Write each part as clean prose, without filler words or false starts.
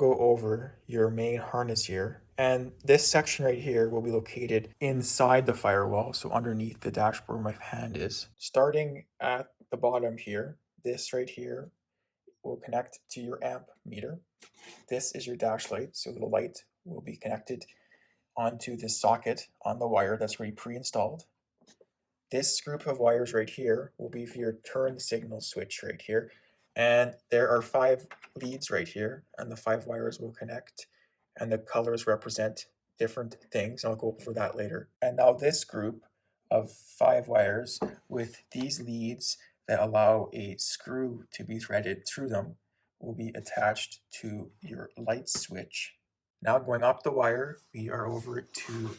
go over your main harness here. And this section right here will be located inside the firewall, so underneath the dashboard where my hand is. Starting at the bottom here, this right here will connect to your amp meter. This is your dash light, so the light will be connected onto this socket on the wire that's already pre-installed. This group of wires right here will be for your turn signal switch right here. And there are 5 leads right here, and the 5 wires will connect, and the colors represent different things. I'll go over that later. And now this group of 5 wires with these leads that allow a screw to be threaded through them will be attached to your light switch. Now going up the wire, we are over to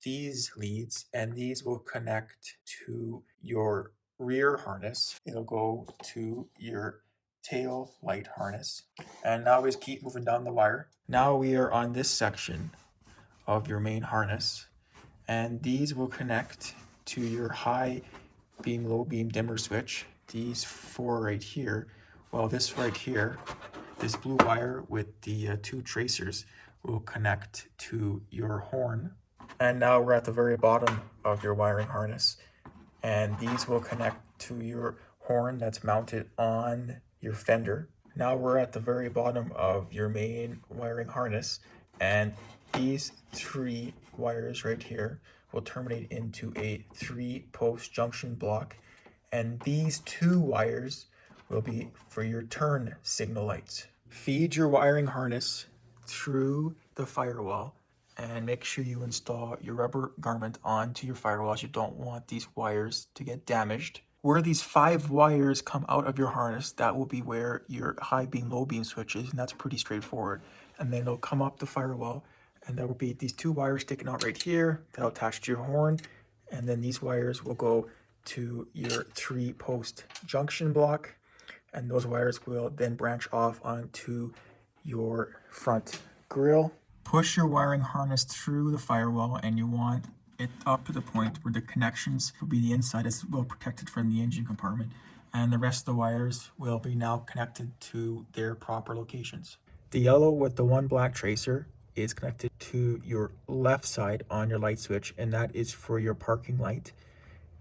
these leads, and these will connect to your rear harness. It'll go to your tail light harness. And now we just keep moving down the wire. Now we are on this section of your main harness, and these will connect to your high beam, low beam dimmer switch. These 4 right here. Well, this right here, this blue wire with the 2 tracers will connect to your horn. And now we're at the very bottom of your wiring harness, and these will connect to your horn that's mounted on your fender. Now we're at the very bottom of your main wiring harness, and these 3 wires right here will terminate into a 3-post junction block, and these 2 wires will be for your turn signal lights. Feed your wiring harness through the firewall, and make sure you install your rubber garment onto your firewalls. You don't want these wires to get damaged. Where these 5 wires come out of your harness, that will be where your high beam, low beam switch is, and that's pretty straightforward. And then it'll come up the firewall, and there will be these 2 wires sticking out right here that'll attach to your horn, and then these wires will go to your 3-post junction block, and those wires will then branch off onto your front grille. Push your wiring harness through the firewall, and you want it up to the point where the connections will be the inside is well protected from the engine compartment, and the rest of the wires will be now connected to their proper locations. The yellow with the 1 black tracer is connected to your left side on your light switch, and that is for your parking light.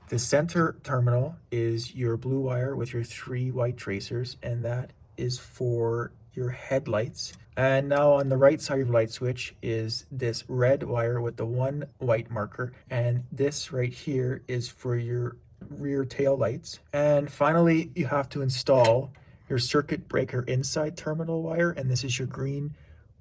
The center terminal is your blue wire with your 3 white tracers, and that is for your headlights. And now on the right side of your light switch is this red wire with the 1 white marker, and this right here is for your rear tail lights. And finally, you have to install your circuit breaker inside terminal wire, and this is your green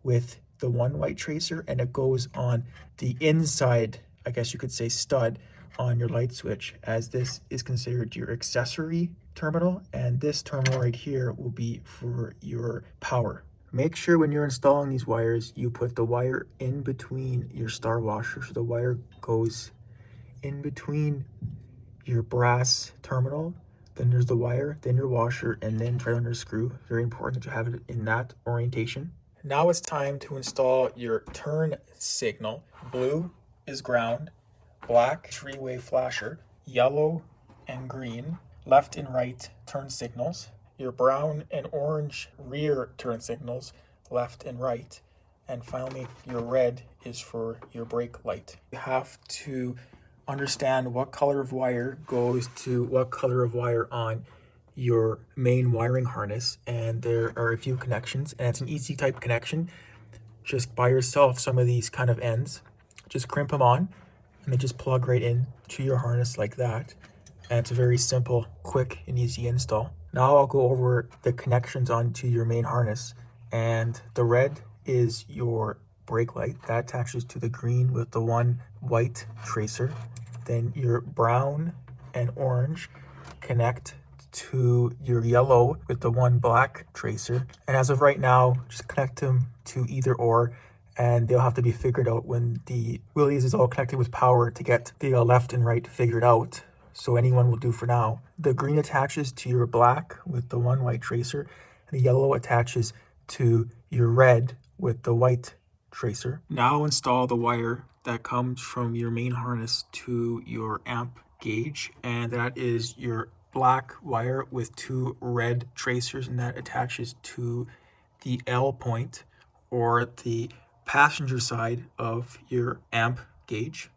with the 1 white tracer, and it goes on the inside, I guess you could say, stud on your light switch, as this is considered your accessory terminal, and this terminal right here will be for your power. Make sure when you're installing these wires, you put the wire in between your star washer, so the wire goes in between your brass terminal, then there's the wire, then your washer, and then right under the screw. Very important that you have it in that orientation. Now it's time to install your turn signal. Blue is ground, black 3-way flasher, yellow and green left and right turn signals, your brown and orange rear turn signals left and right, and finally your red is for your brake light. You have to understand what color of wire goes to what color of wire on your main wiring harness, and there are a few connections, and it's an easy type connection. Just buy yourself some of these kind of ends, just crimp them on, and they just plug right in to your harness like that. And it's a very simple, quick, and easy install. Now I'll go over the connections onto your main harness. And the red is your brake light. That attaches to the green with the 1 white tracer. Then your brown and orange connect to your yellow with the 1 black tracer. And as of right now, just connect them to either or, and they'll have to be figured out when the Willys is all connected with power to get the left and right figured out. So anyone will do for now. The green attaches to your black with the 1 white tracer, and the yellow attaches to your red with the white tracer. Now install the wire that comes from your main harness to your amp gauge, and that is your black wire with 2 red tracers, and that attaches to the L point or the passenger side of your amp gauge.